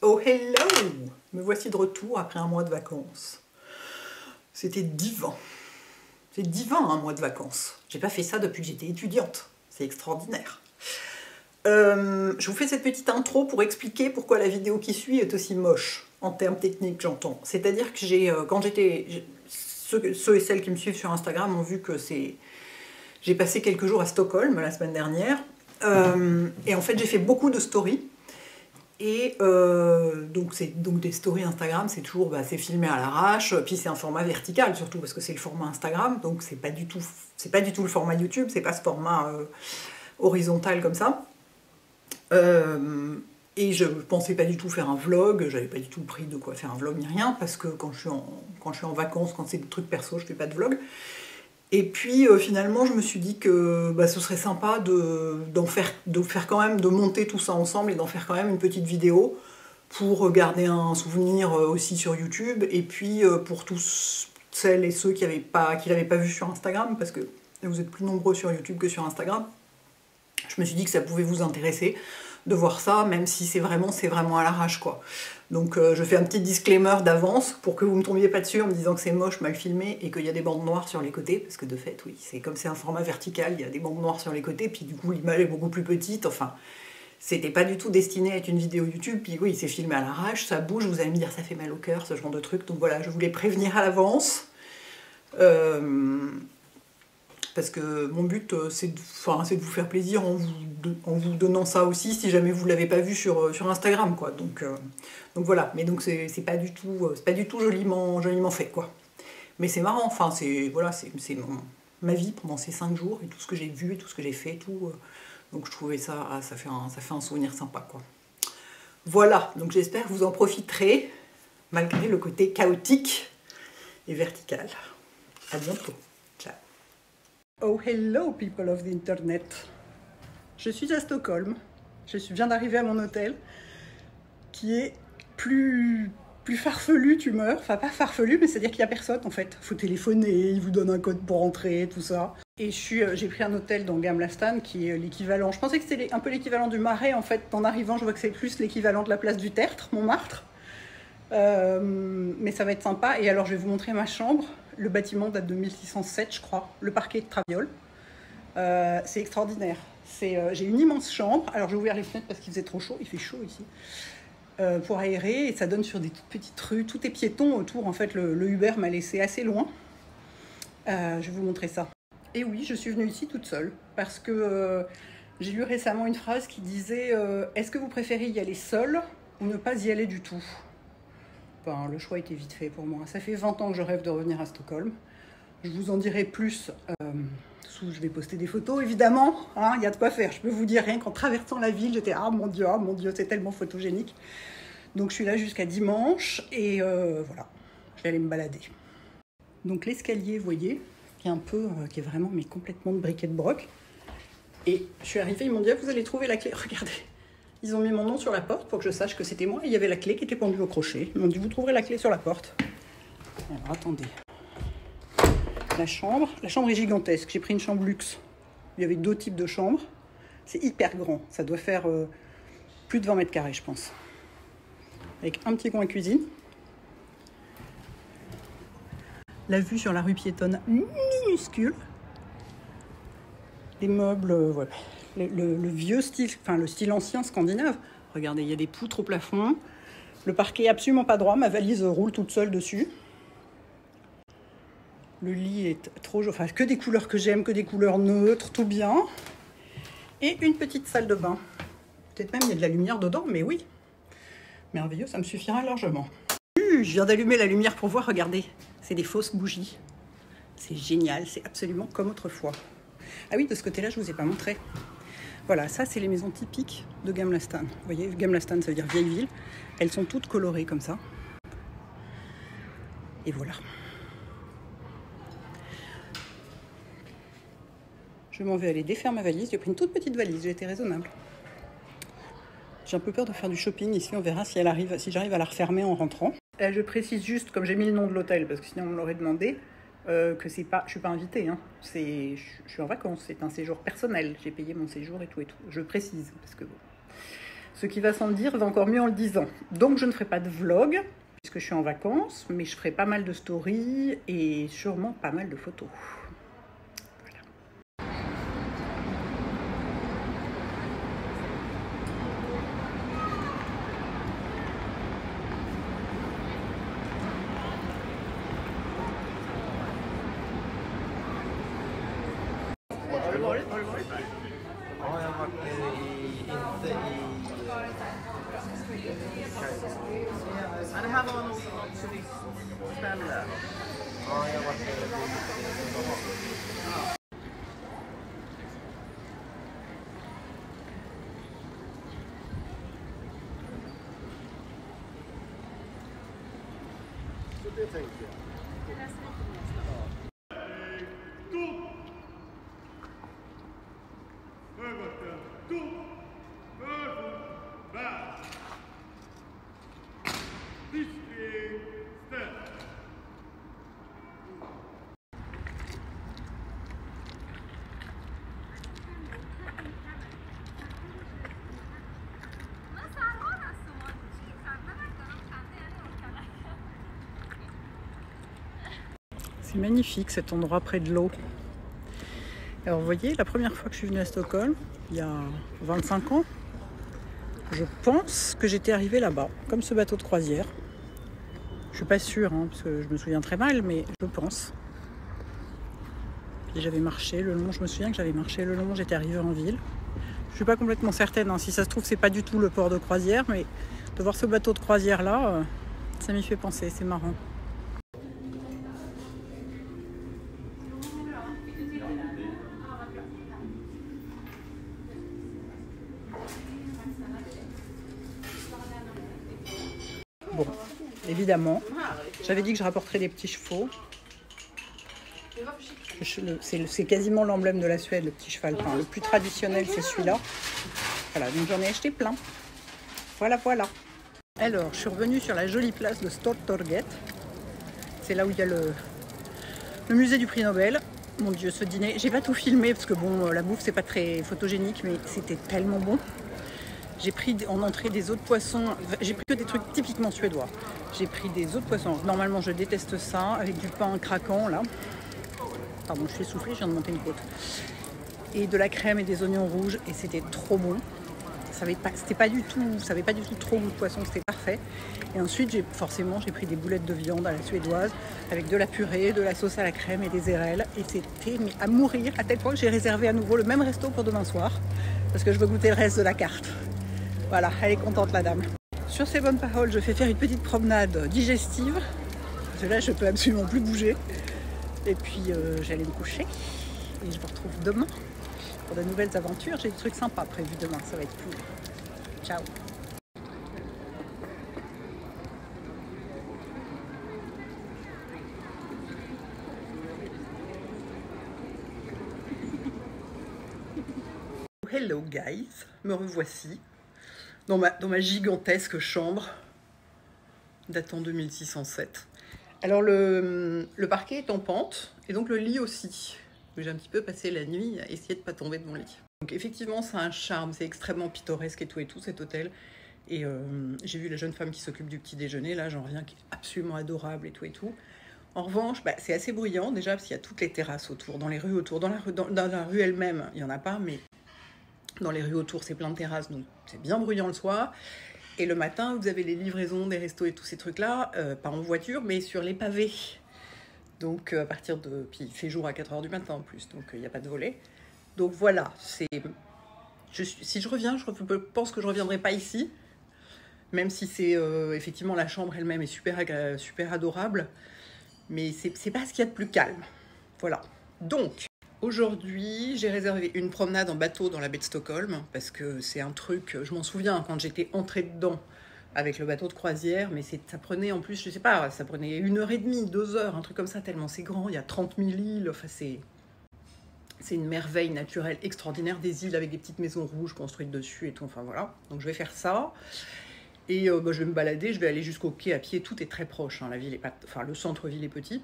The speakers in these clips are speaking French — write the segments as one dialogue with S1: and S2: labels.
S1: Oh hello! Me voici de retour après un mois de vacances. C'était divin. C'est divin un mois de vacances. J'ai pas fait ça depuis que j'étais étudiante. C'est extraordinaire. Je vous fais cette petite intro pour expliquer pourquoi la vidéo qui suit est aussi moche, en termes techniques j'entends. C'est-à-dire que quand j'étais... Ceux et celles qui me suivent sur Instagram ont vu que j'ai passé quelques jours à Stockholm la semaine dernière. Et en fait j'ai fait beaucoup de stories. Et donc des stories Instagram, c'est toujours c'est filmé à l'arrache, puis c'est un format vertical surtout parce que c'est le format Instagram, donc c'est pas du tout le format YouTube, c'est pas ce format horizontal comme ça. Et je pensais pas du tout faire un vlog, j'avais pas du tout pris de quoi faire un vlog ni rien, parce que quand je suis en vacances, quand c'est des trucs perso, je fais pas de vlog. Et puis finalement je me suis dit que ce serait sympa de monter tout ça ensemble et d'en faire quand même une petite vidéo pour garder un souvenir aussi sur YouTube, et puis pour tous celles et ceux qui l'avaient pas vu sur Instagram, parce que vous êtes plus nombreux sur YouTube que sur Instagram, je me suis dit que ça pouvait vous intéresser de voir ça, même si c'est vraiment à l'arrache quoi. Donc je fais un petit disclaimer d'avance pour que vous ne tombiez pas dessus en me disant que c'est moche, mal filmé et qu'il y a des bandes noires sur les côtés, parce que de fait oui, comme c'est un format vertical, il y a des bandes noires sur les côtés, puis du coup l'image est beaucoup plus petite, enfin c'était pas du tout destiné à être une vidéo YouTube, puis oui c'est filmé à l'arrache, ça bouge, vous allez me dire ça fait mal au cœur, ce genre de truc, donc voilà, je voulais prévenir à l'avance. Parce que mon but, c'est de vous faire plaisir en vous donnant ça aussi, si jamais vous ne l'avez pas vu sur Instagram, quoi. Donc voilà, mais donc c'est pas du tout joliment fait, quoi. Mais c'est marrant, enfin, c'est ma vie pendant ces 5 jours, et tout ce que j'ai vu, et tout ce que j'ai fait, tout. Donc je trouvais ça fait un souvenir sympa, quoi. Voilà, donc j'espère que vous en profiterez, malgré le côté chaotique et vertical. À bientôt. Ciao. Oh hello people of the internet. Je suis à Stockholm. Je viens d'arriver à mon hôtel qui est plus farfelu, tu meurs. Enfin pas farfelu, mais c'est-à-dire qu'il n'y a personne en fait. Faut téléphoner, ils vous donnent un code pour entrer, tout ça. Et j'ai pris un hôtel dans Gamla stan qui est l'équivalent. Je pensais que c'était un peu l'équivalent du Marais en fait. En arrivant, je vois que c'est plus l'équivalent de la place du Tertre, Montmartre. Mais ça va être sympa. Et alors je vais vous montrer ma chambre. Le bâtiment date de 1607 je crois. Le parquet de Traviole. C'est extraordinaire. J'ai une immense chambre. Alors j'ai ouvert les fenêtres parce qu'il faisait trop chaud. Il fait chaud ici. Pour aérer. Et ça donne sur des toutes petites rues. Tout est piéton autour. En fait le Uber m'a laissé assez loin. Je vais vous montrer ça. Et oui, je suis venue ici toute seule. Parce que j'ai lu récemment une phrase qui disait est-ce que vous préférez y aller seul ou ne pas y aller du tout? Le choix était vite fait pour moi. Ça fait 20 ans que je rêve de revenir à Stockholm. Je vous en dirai plus. Je vais poster des photos, évidemment. Il y a de quoi faire. Je peux vous dire, rien qu'en traversant la ville, j'étais ah mon Dieu, c'est tellement photogénique. Donc je suis là jusqu'à dimanche. Et voilà, je vais aller me balader. Donc l'escalier, vous voyez, qui est vraiment mais complètement de briquet de broc. Et je suis arrivée, ils m'ont dit, vous allez trouver la clé. Regardez. Ils ont mis mon nom sur la porte pour que je sache que c'était moi. Et il y avait la clé qui était pendue au crochet. Ils m'ont dit, vous trouverez la clé sur la porte. Alors, attendez. La chambre est gigantesque. J'ai pris une chambre luxe. Il y avait 2 types de chambres. C'est hyper grand. Ça doit faire plus de 20 mètres carrés, je pense. Avec un petit coin cuisine. La vue sur la rue piétonne minuscule. Les meubles, voilà. Le vieux style, le style ancien scandinave. Regardez, il y a des poutres au plafond. Le parquet est absolument pas droit. Ma valise roule toute seule dessus. Le lit est trop... Enfin, que des couleurs que j'aime, que des couleurs neutres, tout bien. Et une petite salle de bain. Peut-être même il y a de la lumière dedans, mais oui. Merveilleux, ça me suffira largement. Je viens d'allumer la lumière pour voir, regardez. C'est des fausses bougies. C'est génial, c'est absolument comme autrefois. Ah oui, de ce côté-là, je ne vous ai pas montré. Voilà, ça, c'est les maisons typiques de Gamla stan. Vous voyez, Gamla stan, ça veut dire vieille ville. Elles sont toutes colorées comme ça. Et voilà. Je m'en vais aller défaire ma valise. J'ai pris une toute petite valise, j'ai été raisonnable. J'ai un peu peur de faire du shopping ici. On verra si j'arrive à la refermer en rentrant. Je précise juste, comme j'ai mis le nom de l'hôtel, parce que sinon on me l'aurait demandé, que je suis pas invitée, hein. Je suis en vacances, c'est un séjour personnel, j'ai payé mon séjour et tout, je précise, parce que bon, Ce qui va sans le dire va encore mieux en le disant. Donc je ne ferai pas de vlog, puisque je suis en vacances, mais je ferai pas mal de stories et sûrement pas mal de photos.
S2: Ja, jag har varit inte i...
S1: Ja, det här var nog något turistställe.
S2: Ja, jag har varit i... Så det tänkte jag.
S1: C'est magnifique cet endroit près de l'eau. Alors vous voyez, la première fois que je suis venue à Stockholm, il y a 25 ans, je pense que j'étais arrivée là-bas, comme ce bateau de croisière. Je suis pas sûre, hein, parce que je me souviens très mal, mais je pense. Puis j'avais marché le long, je me souviens que j'avais marché le long, j'étais arrivée en ville. Je suis pas complètement certaine, hein, si ça se trouve c'est pas du tout le port de croisière, mais de voir ce bateau de croisière là, ça m'y fait penser, c'est marrant. Bon, évidemment, j'avais dit que je rapporterais des petits chevaux. C'est quasiment l'emblème de la Suède, le petit cheval. Enfin, le plus traditionnel, c'est celui-là. Voilà, donc j'en ai acheté plein. Voilà, voilà. Alors, je suis revenue sur la jolie place de Stortorget. C'est là où il y a le musée du prix Nobel. Mon Dieu, ce dîner, j'ai pas tout filmé parce que bon, la bouffe, c'est pas très photogénique, mais c'était tellement bon. J'ai pris en entrée des os de poisson, j'ai pris que des trucs typiquement suédois. J'ai pris des os de poisson, normalement je déteste ça, avec du pain craquant là. Pardon, je suis essoufflée, je viens de monter une côte. Et de la crème et des oignons rouges, et c'était trop bon. Ça savait pas du tout trop goût de poisson, c'était parfait. Et ensuite, j'ai pris des boulettes de viande à la suédoise, avec de la purée, de la sauce à la crème et des érelles. Et c'était à mourir, à tel point que j'ai réservé à nouveau le même resto pour demain soir, parce que je veux goûter le reste de la carte. Voilà, elle est contente la dame. Sur ces bonnes paroles, je fais faire une petite promenade digestive. Parce que là, je peux absolument plus bouger. Et puis, j'allais me coucher. Et je vous retrouve demain pour de nouvelles aventures. J'ai des trucs sympas prévus demain, ça va être cool. Ciao. Hello guys, me revoici. Dans ma gigantesque chambre datant de 1607. Alors le parquet est en pente et donc le lit aussi. J'ai un petit peu passé la nuit à essayer de ne pas tomber de mon lit. Donc effectivement ça a un charme, c'est extrêmement pittoresque et tout cet hôtel. Et j'ai vu la jeune femme qui s'occupe du petit déjeuner, là j'en reviens, qui est absolument adorable et tout. En revanche, c'est assez bruyant déjà parce qu'il y a toutes les terrasses autour, dans les rues autour. Dans la rue elle-même, il n'y en a pas, mais dans les rues autour, c'est plein de terrasses, donc c'est bien bruyant le soir. Et le matin, vous avez les livraisons des restos et tous ces trucs-là, pas en voiture, mais sur les pavés. Donc à partir de... Puis il fait jour à 4h du matin en plus, donc il n'y a pas de volet. Donc voilà, si je reviens, je pense que je ne reviendrai pas ici, même si c'est effectivement la chambre elle-même est super adorable, mais c'est pas ce qu'il y a de plus calme. Voilà. Donc... Aujourd'hui, j'ai réservé une promenade en bateau dans la baie de Stockholm, parce que c'est un truc, je m'en souviens quand j'étais entrée dedans avec le bateau de croisière, mais ça prenait en plus, je sais pas, ça prenait 1h30, 2h, un truc comme ça, tellement c'est grand, il y a 30 000 îles, enfin c'est une merveille naturelle extraordinaire, des îles avec des petites maisons rouges construites dessus et tout, enfin voilà. Donc je vais faire ça, et je vais me balader, je vais aller jusqu'au quai à pied, tout est très proche, hein, la ville est pas, enfin le centre-ville est petit.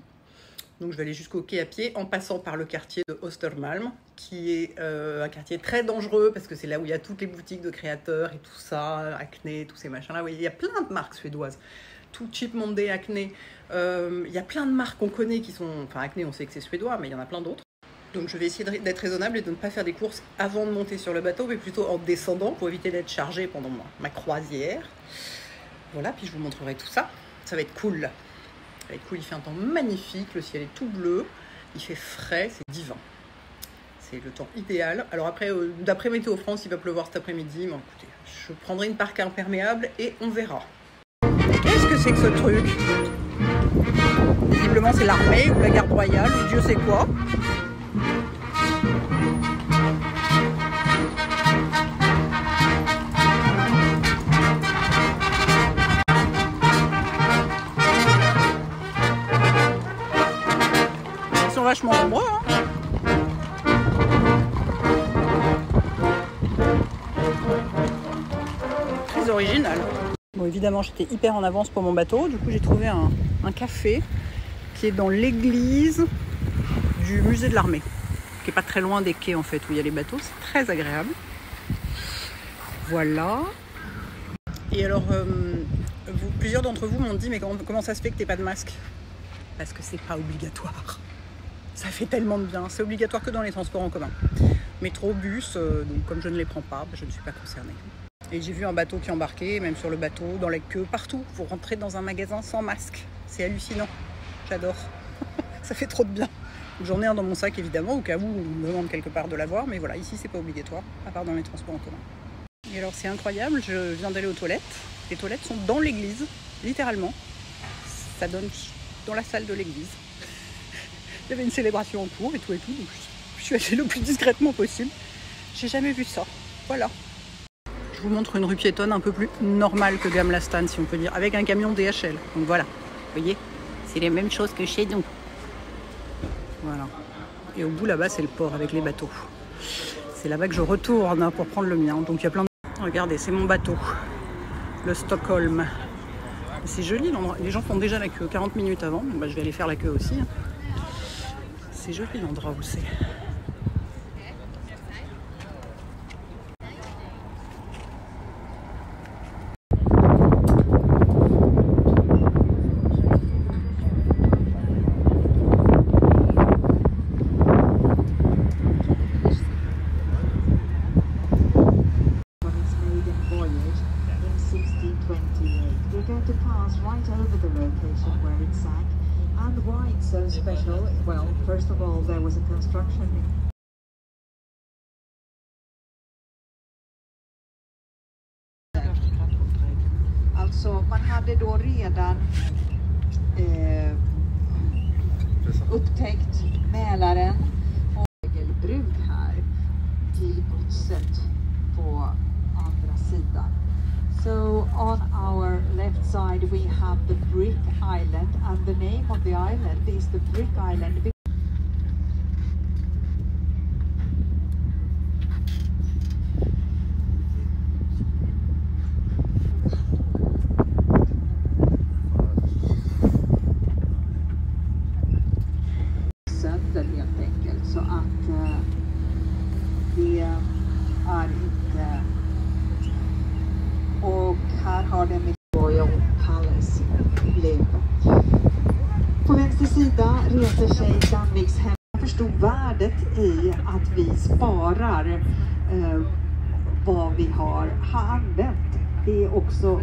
S1: Donc je vais aller jusqu'au quai à pied en passant par le quartier de Östermalm, qui est un quartier très dangereux parce que c'est là où il y a toutes les boutiques de créateurs et tout ça, Acne, tous ces machins-là. Il y a plein de marques suédoises. Tout Cheap Monday, Acne. Il y a plein de marques qu'on connaît qui sont... Enfin, Acne, on sait que c'est suédois, mais il y en a plein d'autres. Donc je vais essayer d'être raisonnable et de ne pas faire des courses avant de monter sur le bateau, mais plutôt en descendant pour éviter d'être chargée pendant ma croisière. Voilà, puis je vous montrerai tout ça. Ça va être cool. Ça va être cool, il fait un temps magnifique, le ciel est tout bleu, il fait frais, c'est divin. C'est le temps idéal. Alors après, d'après Météo France, il va pleuvoir cet après-midi, mais écoutez, je prendrai une parka imperméable et on verra. Qu'est-ce que c'est que ce truc? Visiblement c'est l'armée ou la garde royale, ou Dieu sait quoi. Ils sont vachement nombreux, hein. Très original. Bon, évidemment, j'étais hyper en avance pour mon bateau. Du coup, j'ai trouvé un café qui est dans l'église du musée de l'armée, qui est pas très loin des quais, en fait, où il y a les bateaux. C'est très agréable. Voilà. Et alors, plusieurs d'entre vous m'ont dit, mais comment ça se fait que t'aies pas de masque? Parce que c'est pas obligatoire. Ça fait tellement de bien. C'est obligatoire que dans les transports en commun. Métro, bus, donc comme je ne les prends pas, je ne suis pas concernée. Et j'ai vu un bateau qui embarquait, même sur le bateau, dans la queue, partout. Vous rentrez dans un magasin sans masque. C'est hallucinant. J'adore. Ça fait trop de bien. J'en ai un dans mon sac, évidemment, au cas où on me demande quelque part de l'avoir. Mais voilà, ici, c'est pas obligatoire, à part dans les transports en commun. Et alors, c'est incroyable. Je viens d'aller aux toilettes. Les toilettes sont dans l'église, littéralement. Ça donne dans la salle de l'église. Il y avait une célébration en cours et tout. Donc je suis allée le plus discrètement possible. J'ai jamais vu ça. Voilà. Je vous montre une rue piétonne un peu plus normale que Gamla stan, si on peut dire, avec un camion DHL. Donc voilà, vous voyez, c'est les mêmes choses que chez nous. Voilà. Et au bout là-bas, c'est le port avec les bateaux. C'est là-bas que je retourne pour prendre le mien. Donc il y a plein de... Regardez, c'est mon bateau, le Stockholm. C'est joli l'endroit. Les gens font déjà la queue 40 minutes avant. Bah, je vais aller faire la queue aussi. C'est joli l'endroit où c'est.
S3: So special. Well, first of all, there was a construction. Alltså, man hade då redan upptäckt Mälaren och regelbruk här till godset på andra sidan. So on our left side we have the Brick Island, and the name of the island is the Brick Island. Sönder helt enkelt, så att det är inte. Och här har den Royal Palace Live. På vänster sida reser sig Danviks hem. Jag förstod värdet i att vi sparar vad vi har använt. Det är också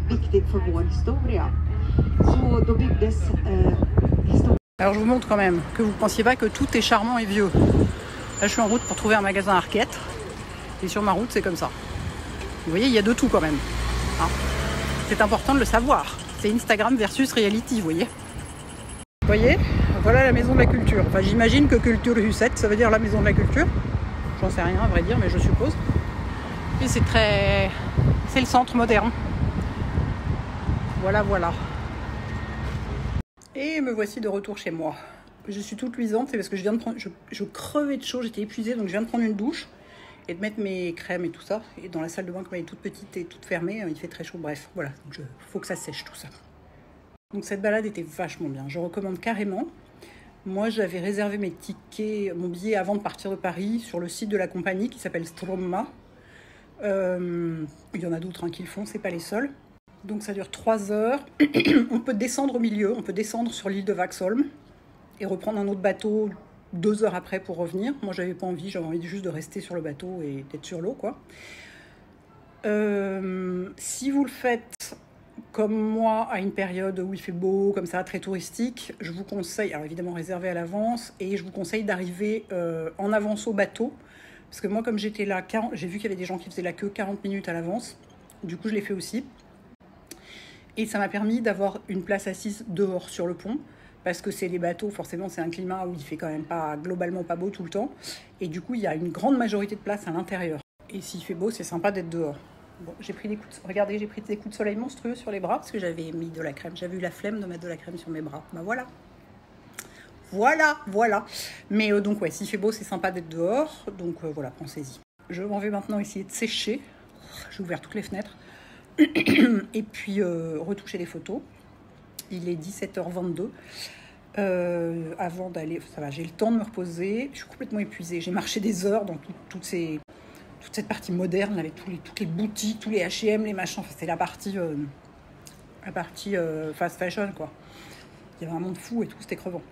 S3: viktigt för vår historia. Så då byggdes historia.
S1: Alors je vous montre quand même, que vous ne pensiez pas que tout est charmant et vieux. Là je suis en route pour trouver un magasin Arquette. Et sur ma route c'est comme ça. Vous voyez, il y a de tout quand même. Hein, c'est important de le savoir. C'est Instagram versus reality, vous voyez. Vous voyez, voilà la maison de la culture. Enfin, j'imagine que Kulturhuset, ça veut dire la maison de la culture. J'en sais rien, à vrai dire, mais je suppose. Et c'est très... c'est le centre moderne. Voilà, voilà. Et me voici de retour chez moi. Je suis toute luisante, c'est parce que je viens de prendre... Je crevais de chaud, j'étais épuisée, donc je viens de prendre une douche. Et de mettre mes crèmes et tout ça. Et dans la salle de bain, comme elle est toute petite et toute fermée, il fait très chaud. Bref, voilà. Donc faut que ça sèche tout ça. Donc cette balade était vachement bien, je recommande carrément. Moi j'avais réservé mes tickets, mon billet avant de partir de Paris sur le site de la compagnie qui s'appelle Stromma. Il y en a d'autres qui le font, c'est pas les seuls. Donc ça dure 3 heures. On peut descendre au milieu, on peut descendre sur l'île de Vaxholm et reprendre un autre bateau 2 heures après pour revenir. Moi j'avais pas envie, j'avais envie juste de rester sur le bateau et d'être sur l'eau quoi. Si vous le faites comme moi à une période où il fait beau, comme ça, très touristique, je vous conseille, alors évidemment réservé à l'avance, et je vous conseille d'arriver en avance au bateau, parce que moi comme j'étais là, j'ai vu qu'il y avait des gens qui faisaient la queue 40 minutes à l'avance, du coup je l'ai fait aussi, et ça m'a permis d'avoir une place assise dehors sur le pont, parce que c'est les bateaux, forcément c'est un climat où il fait quand même pas, globalement pas beau tout le temps, et du coup il y a une grande majorité de place à l'intérieur, et s'il fait beau c'est sympa d'être dehors. Bon, j'ai pris des coups de soleil monstrueux sur les bras parce que j'avais mis de la crème. J'avais eu la flemme de mettre de la crème sur mes bras. Bah voilà. Mais donc ouais, s'il fait beau, c'est sympa d'être dehors. Donc voilà, pensez-y. Je m'en vais maintenant essayer de sécher. J'ai ouvert toutes les fenêtres. Et puis retoucher les photos. Il est 17h22. Avant d'aller, ça va, j'ai le temps de me reposer. Je suis complètement épuisée. J'ai marché des heures dans toute cette partie moderne avec toutes les boutiques, tous les H&M, les machins. Enfin, c'était la partie fast fashion, quoi. Il y avait un monde fou et tout, c'était crevant.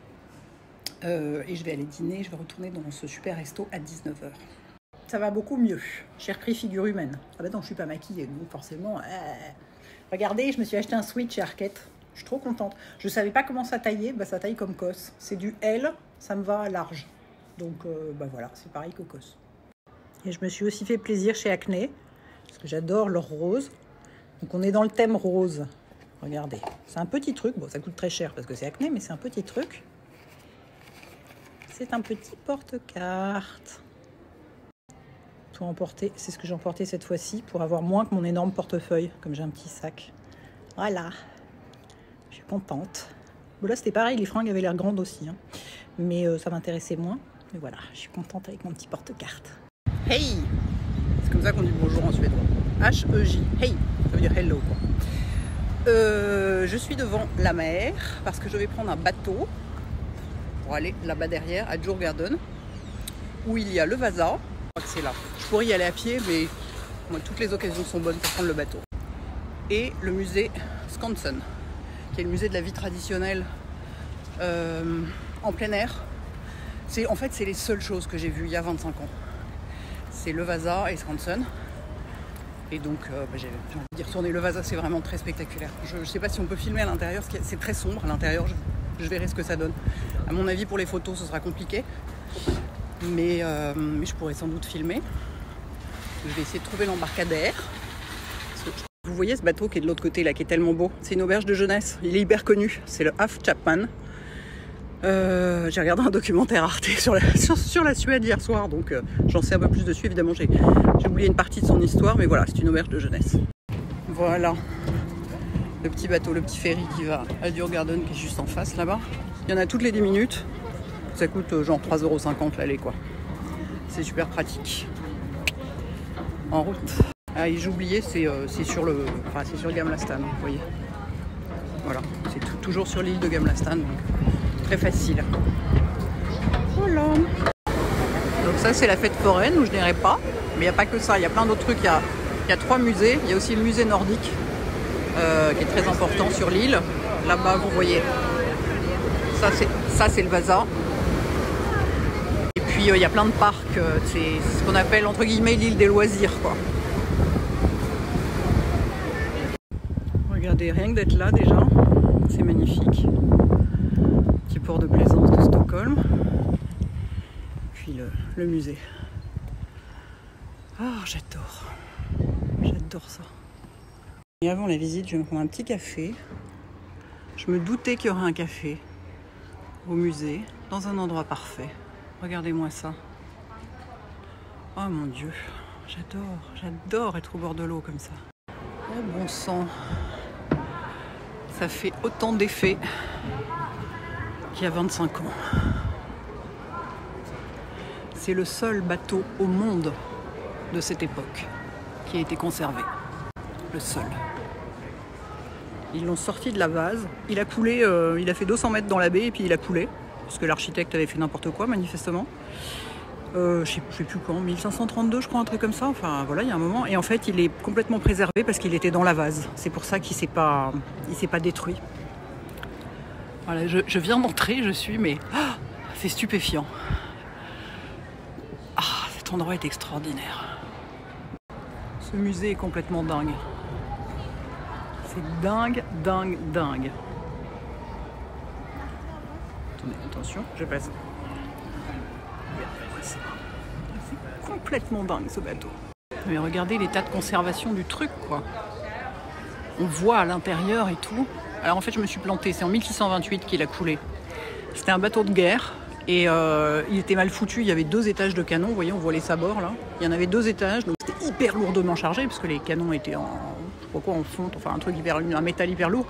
S1: Et je vais aller dîner, je vais retourner dans ce super resto à 19h. Ça va beaucoup mieux. J'ai repris figure humaine. Ah ben non, je suis pas maquillée, donc forcément... Regardez, je me suis acheté un sweat chez Arket. Je suis trop contente. Je savais pas comment ça taillait, bah ça taille comme COS. C'est du L, ça me va large. Donc bah voilà, c'est pareil que COS. Et je me suis aussi fait plaisir chez Acne, parce que j'adore leur rose. Donc on est dans le thème rose. Regardez, c'est un petit truc. Bon, ça coûte très cher parce que c'est Acne, mais c'est un petit truc. C'est un petit porte-carte. Pour emporter, c'est ce que j'ai emporté cette fois-ci, pour avoir moins que mon énorme portefeuille, comme j'ai un petit sac. Voilà. Je suis contente. Bon là, c'était pareil, les fringues avaient l'air grandes aussi. Mais ça m'intéressait moins. Mais voilà, je suis contente avec mon petit porte-carte. Hey! C'est comme ça qu'on dit bonjour en suédois. H-E-J. Hey! Ça veut dire hello, quoi. Je suis devant la mer parce que je vais prendre un bateau pour aller là-bas derrière, à Djurgården, où il y a le Vasa. Je crois que c'est là. Je pourrais y aller à pied, mais moi, toutes les occasions sont bonnes pour prendre le bateau. Et le musée Skansen, qui est le musée de la vie traditionnelle en plein air. En fait, c'est les seules choses que j'ai vues il y a 25 ans. C'est le Vasa et Skansen. Et donc, j'ai envie d'y retourner. Le Vasa, c'est vraiment très spectaculaire. Je ne sais pas si on peut filmer à l'intérieur, c'est très sombre à l'intérieur. Je verrai ce que ça donne. À mon avis, pour les photos, ce sera compliqué. Mais je pourrais sans doute filmer. Je vais essayer de trouver l'embarcadère. Vous voyez ce bateau qui est de l'autre côté, là, qui est tellement beau. C'est une auberge de jeunesse. Il est hyper connu. C'est le Half Chapman. J'ai regardé un documentaire Arte sur la Suède hier soir, donc j'en sais un peu plus dessus. Évidemment, j'ai oublié une partie de son histoire, mais voilà, c'est une auberge de jeunesse. Voilà, le petit bateau, le petit ferry qui va à Djurgården, qui est juste en face là-bas. Il y en a toutes les 10 minutes. Ça coûte genre 3,50 € l'aller, quoi. C'est super pratique. En route. Ah, et j'ai oublié, c'est sur Gamlastan, vous voyez. Voilà, c'est toujours sur l'île de Gamlastan, donc très facile. Voilà. Donc ça, c'est la fête foraine où je n'irai pas, mais il n'y a pas que ça, il y a plein d'autres trucs. Il y a 3 musées, il y a aussi le musée nordique qui est très important sur l'île. Là-bas, vous voyez, ça c'est le Vasa. Et puis il y a plein de parcs, c'est ce qu'on appelle entre guillemets l'île des loisirs, quoi. Regardez, rien que d'être là déjà, c'est magnifique. Petit port de plaisance de Stockholm. Puis le musée. Ah, j'adore ça. Et avant la visite, je vais me prendre un petit café. Je me doutais qu'il y aurait un café au musée, dans un endroit parfait. Regardez-moi ça. Oh mon Dieu, j'adore être au bord de l'eau comme ça. Oh bon sang. Ça fait autant d'effets qu'il y a 25 ans. C'est le seul bateau au monde de cette époque qui a été conservé. Le seul. Ils l'ont sorti de la vase. Il a coulé, il a fait 200 mètres dans la baie et puis il a coulé. Parce que l'architecte avait fait n'importe quoi, manifestement. Je sais plus quand, 1532 je crois, un truc comme ça. Enfin voilà, il y a un moment. Et en fait, il est complètement préservé parce qu'il était dans la vase. C'est pour ça qu'il s'est pas détruit. Voilà, je viens d'entrer, je suis, mais c'est stupéfiant. Ah, cet endroit est extraordinaire. Ce musée est complètement dingue. C'est dingue, dingue, dingue. Attendez, attention, je passe. C'est complètement dingue ce bateau. Mais regardez l'état de conservation du truc, quoi. On voit à l'intérieur et tout. Alors en fait, je me suis plantée. C'est en 1628 qu'il a coulé. C'était un bateau de guerre et il était mal foutu. Il y avait 2 étages de canon. Vous voyez, on voit les sabords là. Il y en avait 2 étages, donc c'était hyper lourdement chargé parce que les canons étaient en fonte, enfin un métal hyper lourd.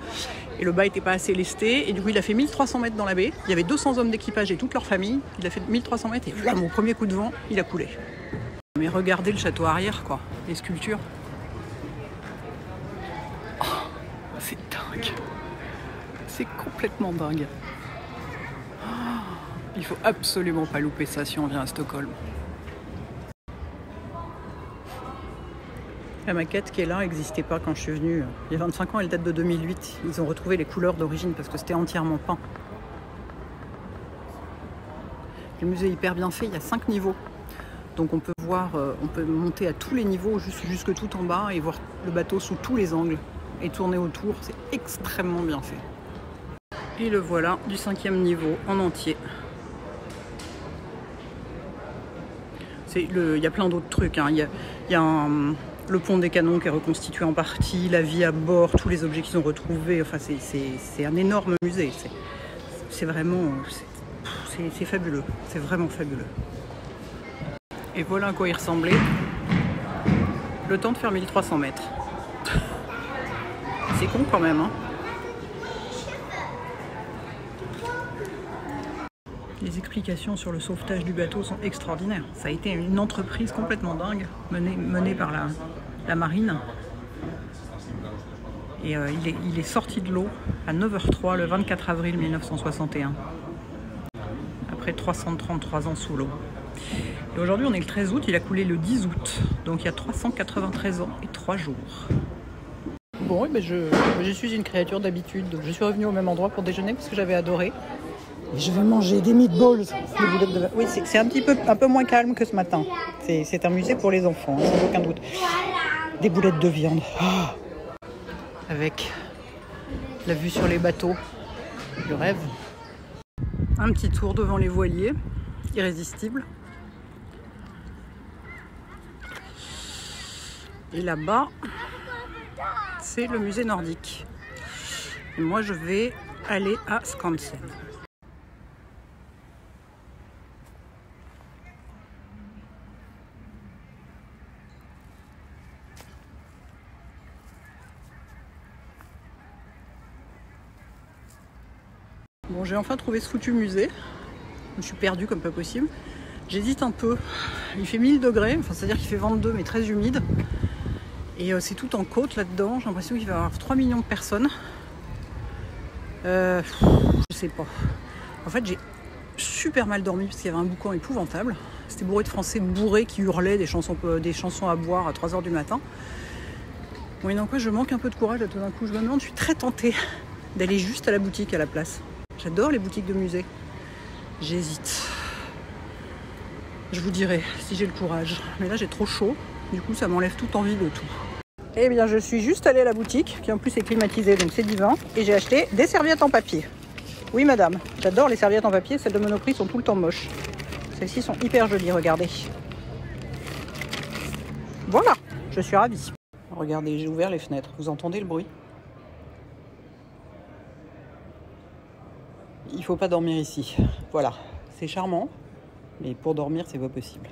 S1: Et le bas n'était pas assez lesté. Et du coup, il a fait 1300 mètres dans la baie. Il y avait 200 hommes d'équipage et toute leur famille. Il a fait 1300 mètres et là, mon premier coup de vent, il a coulé. Mais regardez le château arrière, quoi. Les sculptures. Oh, c'est dingue. C'est complètement dingue. Oh, il faut absolument pas louper ça si on vient à Stockholm. La maquette qui est là n'existait pas quand je suis venue. Il y a 25 ans, elle date de 2008. Ils ont retrouvé les couleurs d'origine parce que c'était entièrement peint. Le musée est hyper bien fait, il y a 5 niveaux. Donc on peut voir, on peut monter à tous les niveaux jusque tout en bas et voir le bateau sous tous les angles et tourner autour. C'est extrêmement bien fait. Et le voilà du 5e niveau en entier. Il y a plein d'autres trucs. Hein. Il y a le pont des canons qui est reconstitué en partie, la vie à bord, tous les objets qu'ils ont retrouvés. Enfin, c'est un énorme musée. C'est vraiment... C'est fabuleux. C'est vraiment fabuleux. Et voilà à quoi il ressemblait. Le temps de faire 1300 mètres. C'est con quand même, hein. Les explications sur le sauvetage du bateau sont extraordinaires. Ça a été une entreprise complètement dingue, menée par la marine. Et il est sorti de l'eau à 9h03 le 24 avril 1961. Après 333 ans sous l'eau. Et aujourd'hui, on est le 13 août, il a coulé le 10 août. Donc il y a 393 ans et 3 jours. Bon, et ben je suis une créature d'habitude. Donc je suis revenue au même endroit pour déjeuner parce que j'avais adoré. Et je vais manger des meatballs. Des boulettes de... Oui, c'est un peu moins calme que ce matin. C'est un musée pour les enfants, hein, sans aucun doute. Des boulettes de viande. Oh. Avec la vue sur les bateaux. Le rêve. Un petit tour devant les voiliers. Irrésistible. Et là-bas, c'est le musée nordique. Et moi, je vais aller à Skansen. Bon, j'ai enfin trouvé ce foutu musée. Je suis perdue comme pas possible. J'hésite un peu. Il fait 1000 degrés, enfin, c'est-à-dire qu'il fait 22 mais très humide. Et c'est tout en côte là-dedans. J'ai l'impression qu'il va y avoir 3 millions de personnes. Je sais pas. En fait, j'ai super mal dormi parce qu'il y avait un boucan épouvantable. C'était bourré de Français bourrés qui hurlaient des chansons à boire à 3h du matin. Bon, et donc quoi, je manque un peu de courage là tout d'un coup. Je me demande, je suis très tentée d'aller juste à la boutique à la place. J'adore les boutiques de musée. J'hésite. Je vous dirai si j'ai le courage. Mais là, j'ai trop chaud. Du coup, ça m'enlève toute envie de tout. Eh bien, je suis juste allée à la boutique, qui en plus est climatisée, donc c'est divin. Et j'ai acheté des serviettes en papier. Oui, madame. J'adore les serviettes en papier. Celles de Monoprix sont tout le temps moches. Celles-ci sont hyper jolies, regardez. Voilà, je suis ravie. Regardez, j'ai ouvert les fenêtres. Vous entendez le bruit ? Il faut pas dormir ici. Voilà, c'est charmant, mais pour dormir, c'est pas possible.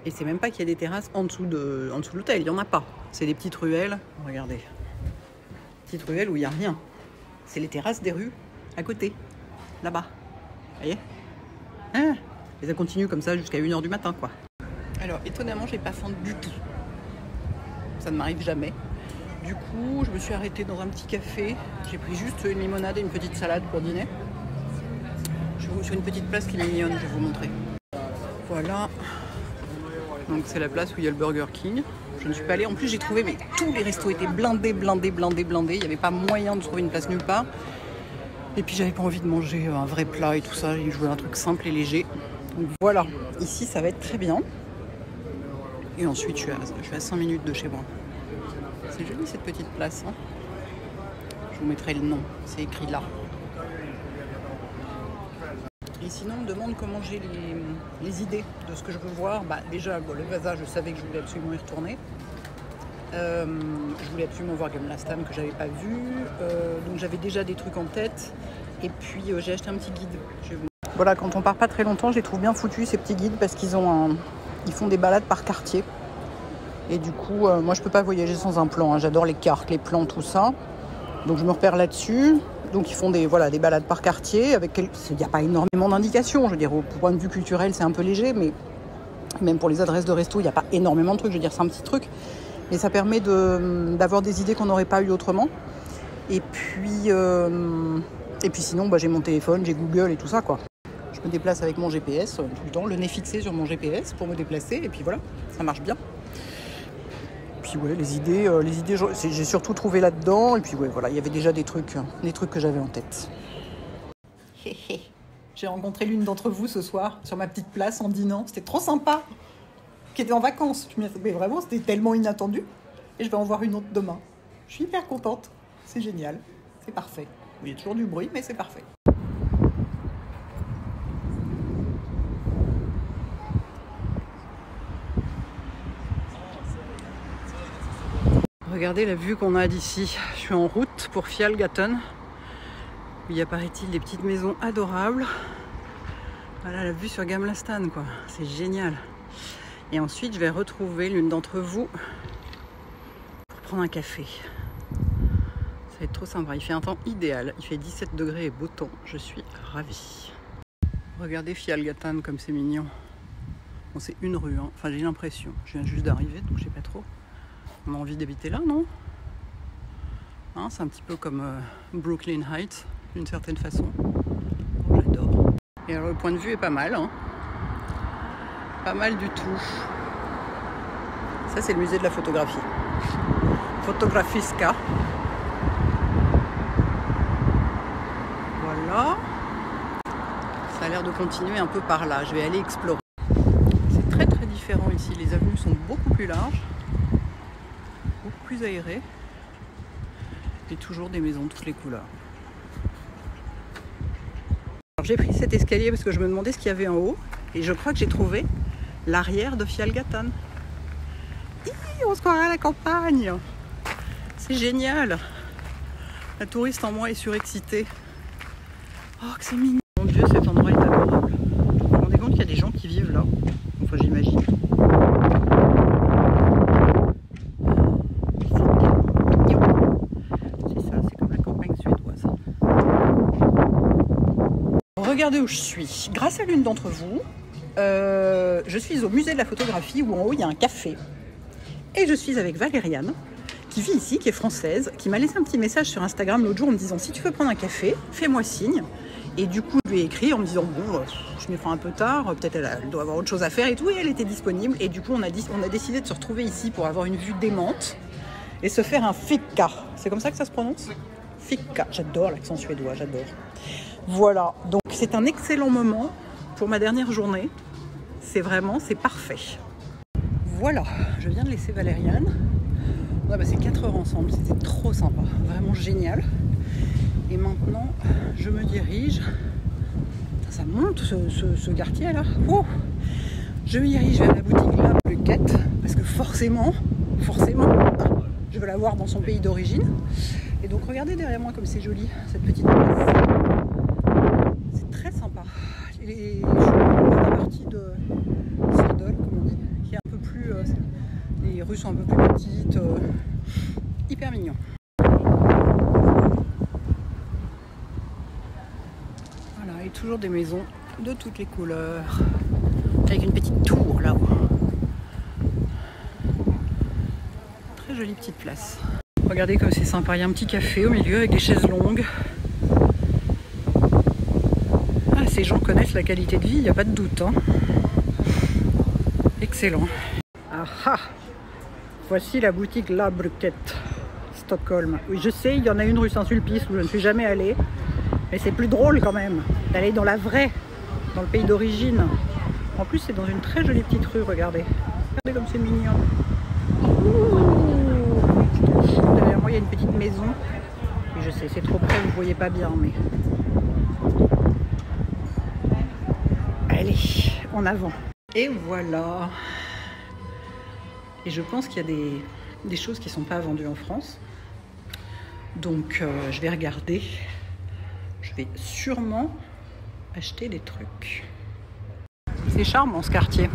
S1: Et c'est même pas qu'il y a des terrasses en dessous de l'hôtel, il y en a pas. C'est des petites ruelles. Regardez, petites ruelles où il y a rien. C'est les terrasses des rues à côté, là-bas. Vous voyez ? Et ça continue comme ça jusqu'à 1h du matin, quoi. Alors, étonnamment, j'ai pas faim du tout. ça ne m'arrive jamais. Du coup, je me suis arrêtée dans un petit café. J'ai pris juste une limonade et une petite salade pour dîner. Je suis sur une petite place qui est mignonne, je vais vous montrer. Voilà. Donc c'est la place où il y a le Burger King. Je ne suis pas allée. En plus, j'ai trouvé, mais tous les restos étaient blindés. Il n'y avait pas moyen de trouver une place nulle part. Et puis, j'avais pas envie de manger un vrai plat et tout ça. Je voulais un truc simple et léger. Donc voilà. Ici, ça va être très bien. Et ensuite, je suis à 5 minutes de chez moi. C'est joli cette petite place. Hein. Je vous mettrai le nom. C'est écrit là. Et sinon, on me demande comment j'ai les idées de ce que je veux voir. Bah, déjà, le Vasa, je savais que je voulais absolument y retourner. Je voulais absolument voir Gamla-stan que j'avais pas vu. Donc j'avais déjà des trucs en tête. Et puis j'ai acheté un petit guide. Voilà, quand on part pas très longtemps, je les trouve bien foutus ces petits guides parce qu'ils font des balades par quartier. Et du coup, moi je peux pas voyager sans un plan. Hein. J'adore les cartes, les plans, tout ça. Donc je me repère là-dessus. Donc ils font des balades par quartier. Il n'y a pas énormément d'indications. Je veux dire, au point de vue culturel, c'est un peu léger, mais même pour les adresses de resto, il n'y a pas énormément de trucs. Je veux dire, c'est un petit truc. Mais ça permet d'avoir des idées qu'on n'aurait pas eues autrement. Et puis sinon, j'ai mon téléphone, j'ai Google et tout ça, quoi. Je me déplace avec mon GPS tout le temps, le nez fixé sur mon GPS pour me déplacer. Et puis voilà, ça marche bien. Puis ouais, les idées, j'ai surtout trouvé là-dedans. Et puis ouais, voilà, il y avait déjà des trucs que j'avais en tête. J'ai rencontré l'une d'entre vous ce soir sur ma petite place en dînant. C'était trop sympa. Qui était en vacances. Mais vraiment, c'était tellement inattendu. Et je vais en voir une autre demain. Je suis hyper contente. C'est génial. C'est parfait. Il y a toujours du bruit, mais c'est parfait. Regardez la vue qu'on a d'ici. Je suis en route pour Fjallgatan. Il y a, paraît-il, des petites maisons adorables. Voilà la vue sur Gamla-stan, quoi. C'est génial. Et ensuite, je vais retrouver l'une d'entre vous pour prendre un café. Ça va être trop sympa. Il fait un temps idéal. Il fait 17 degrés et beau temps. Je suis ravie. Regardez Fjallgatan comme c'est mignon. Bon, c'est une rue, hein. Enfin, j'ai l'impression. Je viens juste d'arriver, donc je sais pas trop. On a envie d'habiter là, non? Hein, c'est un petit peu comme Brooklyn Heights, d'une certaine façon. Oh, j'adore. Et alors, le point de vue est pas mal, hein. Pas mal du tout. Ça, c'est le musée de la photographie. Fotografiska. Voilà. Ça a l'air de continuer un peu par là. Je vais aller explorer. C'est très très différent ici. Les avenues sont beaucoup plus larges. Beaucoup plus aérées. Et toujours des maisons de toutes les couleurs. Alors, j'ai pris cet escalier parce que je me demandais ce qu'il y avait en haut. Et je crois que j'ai trouvé l'arrière de Fjallgatan. On se croirait à la campagne. C'est génial. La touriste en moi est surexcitée. Oh, que c'est mignon. Mon Dieu, cet endroit est adorable. Vous vous rendez compte qu'il y a des gens qui vivent là? Enfin, j'imagine. C'est ça, c'est comme la campagne suédoise. Regardez où je suis. Grâce à l'une d'entre vous, je suis au musée de la photographie où en haut il y a un café. Et je suis avec Valériane, qui vit ici, qui est française, qui m'a laissé un petit message sur Instagram l'autre jour en me disant si tu veux prendre un café, fais-moi signe. Et du coup, je lui ai écrit en me disant bon, je me ferai un peu tard, peut-être elle doit avoir autre chose à faire et tout. Et elle était disponible. Et du coup, on a décidé de se retrouver ici pour avoir une vue démente et se faire un fika. C'est comme ça que ça se prononce? Fika. J'adore l'accent suédois, j'adore. Voilà, donc c'est un excellent moment pour ma dernière journée. C'est parfait. Voilà, je viens de laisser Valériane. On a passé 4 heures ensemble, c'était trop sympa, vraiment génial. Et maintenant, je me dirige. Ça monte ce quartier là. Oh, je me dirige vers la boutique là, le quête, parce que forcément, je veux la voir dans son pays d'origine. Et donc regardez derrière moi comme c'est joli, cette petite place. C'est très sympa. Je suis dans la partie de Sodol, comme on dit, qui est un peu plus... les rues sont un peu plus petites, hyper mignon. Voilà, et toujours des maisons de toutes les couleurs, avec une petite tour là-haut. très jolie petite place. Regardez comme c'est sympa, il y a un petit café au milieu avec des chaises longues. Ah, ces gens connaissent la qualité de vie, il n'y a pas de doute. Hein. Excellent. Ah ah! Voici la boutique La Bruquette, Stockholm. Oui, je sais, il y en a une rue Saint-Sulpice où je ne suis jamais allée. Mais c'est plus drôle quand même d'aller dans la vraie, dans le pays d'origine. En plus, c'est dans une très jolie petite rue, regardez. Regardez comme c'est mignon. Derrière moi, il y a une petite maison. Et je sais, c'est trop près, vous ne voyez pas bien, mais... Allez, en avant. Et voilà. Et je pense qu'il y a des choses qui ne sont pas vendues en France. Donc, je vais regarder. Je vais sûrement acheter des trucs. C'est charmant ce quartier.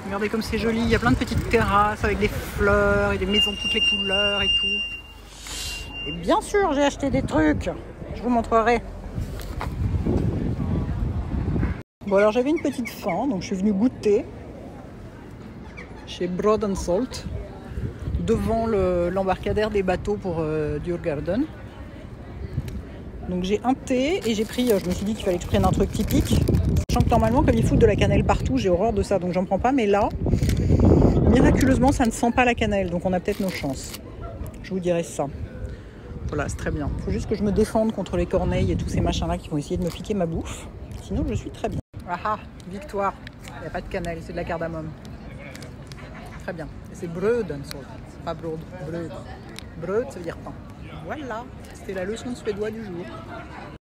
S1: Regardez comme c'est joli. Il y a plein de petites terrasses avec des fleurs et des maisons de toutes les couleurs et tout. Et bien sûr, j'ai acheté des trucs. Je vous montrerai. Bon, alors j'avais une petite faim, donc je suis venue goûter chez Brod & Salt, devant l'embarcadère des bateaux pour Djurgården. Donc j'ai un thé et j'ai pris, je me suis dit qu'il fallait que je prenne un truc typique. Sachant que normalement, comme ils foutent de la cannelle partout, j'ai horreur de ça, donc j'en prends pas. Mais là, miraculeusement, ça ne sent pas la cannelle, donc on a peut-être nos chances. Je vous dirai ça. Voilà, c'est très bien. Il faut juste que je me défende contre les corneilles et tous ces machins-là qui vont essayer de me piquer ma bouffe. Sinon, je suis très bien. Ah ah, victoire. Il n'y a pas de cannelle, c'est de la cardamome. Très bien. Et c'est Brod & Salt, pas Brod, Brod. Brod, ça veut dire pain. Voilà, c'était la leçon de suédois du jour.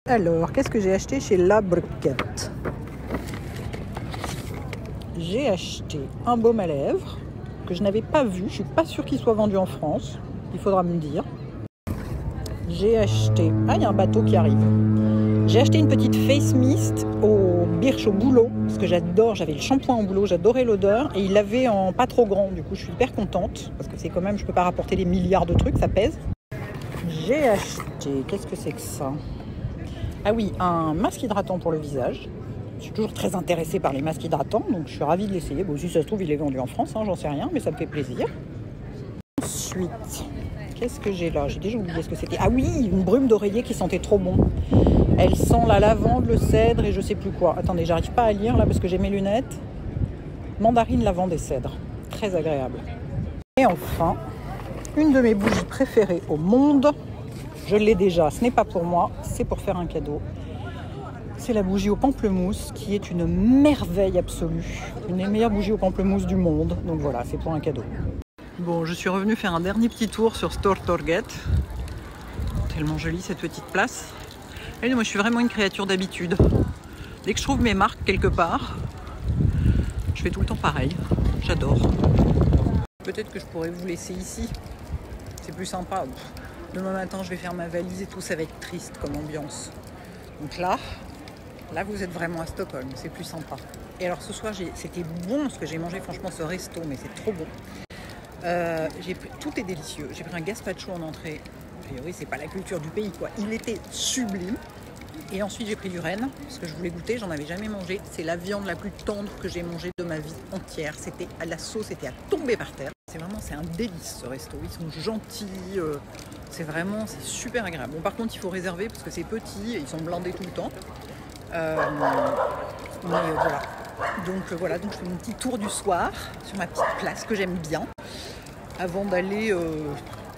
S1: Alors, qu'est-ce que j'ai acheté chez La Bruquette? J'ai acheté un baume à lèvres que je n'avais pas vu. Je suis pas sûre qu'il soit vendu en France. Il faudra me le dire. J'ai acheté... Ah, il y a un bateau qui arrive. J'ai acheté une petite face mist au Birch au bouleau. Parce que j'adore, j'avais le shampoing en bouleau, j'adorais l'odeur. Et il l'avait en pas trop grand. Du coup, je suis hyper contente. Parce que c'est quand même, je peux pas rapporter des milliards de trucs, ça pèse. J'ai acheté... Qu'est-ce que c'est que ça? Ah oui, un masque hydratant pour le visage. Je suis toujours très intéressée par les masques hydratants, donc je suis ravie de l'essayer. Bon, si ça se trouve, il est vendu en France, hein, j'en sais rien, mais ça me fait plaisir. Ensuite, qu'est-ce que j'ai là? J'ai déjà oublié ce que c'était. Ah oui, une brume d'oreiller qui sentait trop bon. Elle sent la lavande, le cèdre et je sais plus quoi. Attendez, j'arrive pas à lire là parce que j'ai mes lunettes. Mandarine, lavande et cèdre. Très agréable. Et enfin, une de mes bougies préférées au monde. Je l'ai déjà, ce n'est pas pour moi, c'est pour faire un cadeau. C'est la bougie au pamplemousse qui est une merveille absolue. Une des meilleures bougies au pamplemousse du monde. Donc voilà, c'est pour un cadeau. Bon, je suis revenue faire un dernier petit tour sur Stortorget. Tellement jolie cette petite place. Et moi je suis vraiment une créature d'habitude. Dès que je trouve mes marques quelque part, je fais tout le temps pareil. J'adore. Peut-être que je pourrais vous laisser ici. C'est plus sympa. Demain matin, je vais faire ma valise et tout, ça va être triste comme ambiance. Donc là vous êtes vraiment à Stockholm, c'est plus sympa. Et alors ce soir, c'était bon ce que j'ai mangé, franchement, ce resto, mais c'est trop bon. Tout est délicieux. J'ai pris un gazpacho en entrée. A priori, c'est pas la culture du pays, quoi. Il était sublime. Et ensuite, j'ai pris du renne, parce que je voulais goûter, j'en avais jamais mangé. C'est la viande la plus tendre que j'ai mangée de ma vie entière. C'était à la sauce, c'était à tomber par terre. C'est un délice ce resto. Ils sont gentils. C'est super agréable. Bon, par contre, il faut réserver parce que c'est petit et ils sont blindés tout le temps. Mais voilà. Donc je fais mon petit tour du soir sur ma petite place que j'aime bien avant d'aller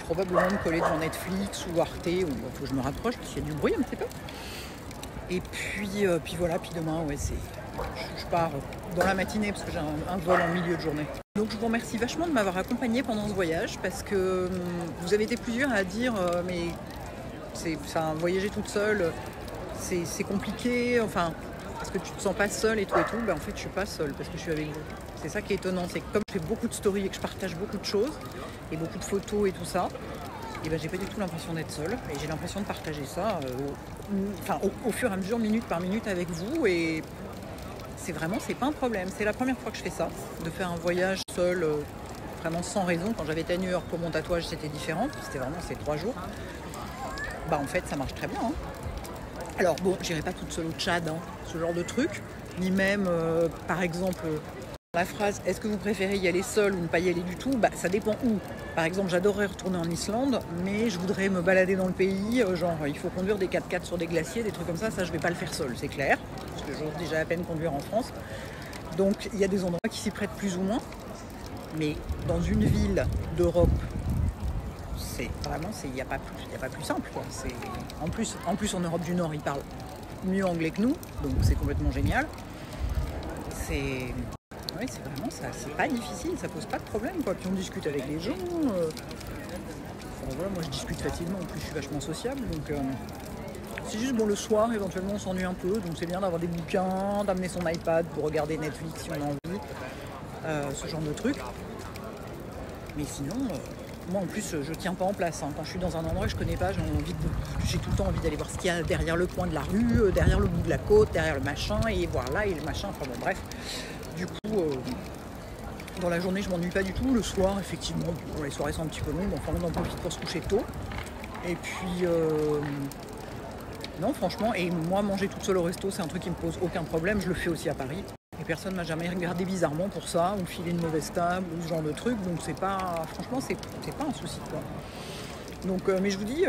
S1: probablement me coller devant Netflix ou Arte. Il faut que je me rapproche parce qu'il y a du bruit un petit peu. Et puis voilà. Puis demain, je pars dans la matinée parce que j'ai un vol en milieu de journée. Donc je vous remercie vachement de m'avoir accompagnée pendant ce voyage parce que vous avez été plusieurs à dire mais voyager toute seule c'est compliqué, enfin parce que tu te sens pas seule et tout. En fait je suis pas seule parce que je suis avec vous. C'est ça qui est étonnant, c'est que comme je fais beaucoup de stories et que je partage beaucoup de choses et beaucoup de photos et tout ça, et j'ai pas du tout l'impression d'être seule et j'ai l'impression de partager ça au fur et à mesure, minute par minute avec vous et c'est pas un problème. C'est la première fois que je fais ça, de faire un voyage seul, vraiment sans raison. Quand j'avais été à New York pour mon tatouage, c'était différent. C'était vraiment ces 3 jours. En fait, ça marche très bien. Hein. Alors bon, j'irai pas toute seule au Tchad, ce genre de truc. Ni même, par exemple, La phrase « Est-ce que vous préférez y aller seul ou ne pas y aller du tout ?» Bah, ça dépend où. Par exemple, j'adorerais retourner en Islande, mais je voudrais me balader dans le pays. Genre, il faut conduire des 4x4 sur des glaciers, des trucs comme ça. Ça, je vais pas le faire seul, c'est clair. Parce que j'ose déjà à peine conduire en France. Donc, il y a des endroits qui s'y prêtent plus ou moins. Mais dans une ville d'Europe, c'est vraiment, il n'y a pas plus simple, quoi. En plus, en Europe du Nord, ils parlent mieux anglais que nous. Donc, c'est complètement génial. Oui, c'est vraiment ça, c'est pas difficile, ça pose pas de problème, quoi. Puis on discute avec les gens. Enfin, voilà, moi je discute facilement, en plus je suis vachement sociable, donc c'est juste bon le soir éventuellement on s'ennuie un peu, donc c'est bien d'avoir des bouquins, d'amener son iPad pour regarder Netflix si on a envie, ce genre de trucs. Mais sinon, moi en plus je tiens pas en place, hein. Quand je suis dans un endroit que je connais pas, j'ai tout le temps envie d'aller voir ce qu'il y a derrière le coin de la rue, derrière le bout de la côte, derrière le machin, et voir là et le machin, enfin bon bref. Du coup, dans la journée, je m'ennuie pas du tout. Le soir, effectivement, bon, les soirées sont un petit peu longues. Enfin, on en profite pour se coucher tôt. Et puis, non, franchement, et moi, manger toute seule au resto, c'est un truc qui me pose aucun problème. Je le fais aussi à Paris. Et personne m'a jamais regardé bizarrement pour ça, ou filer une mauvaise table, ou ce genre de truc. Donc, franchement, c'est pas un souci, quoi. Donc, mais je vous dis,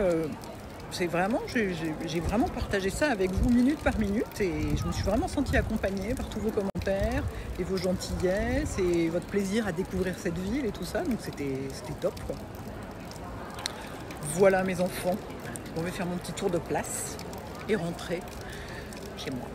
S1: c'est vraiment, j'ai vraiment partagé ça avec vous minute par minute et je me suis vraiment sentie accompagnée par tous vos commentaires et vos gentillesses et votre plaisir à découvrir cette ville et tout ça, donc c'était top, quoi. Voilà mes enfants, on va faire mon petit tour de place et rentrer chez moi.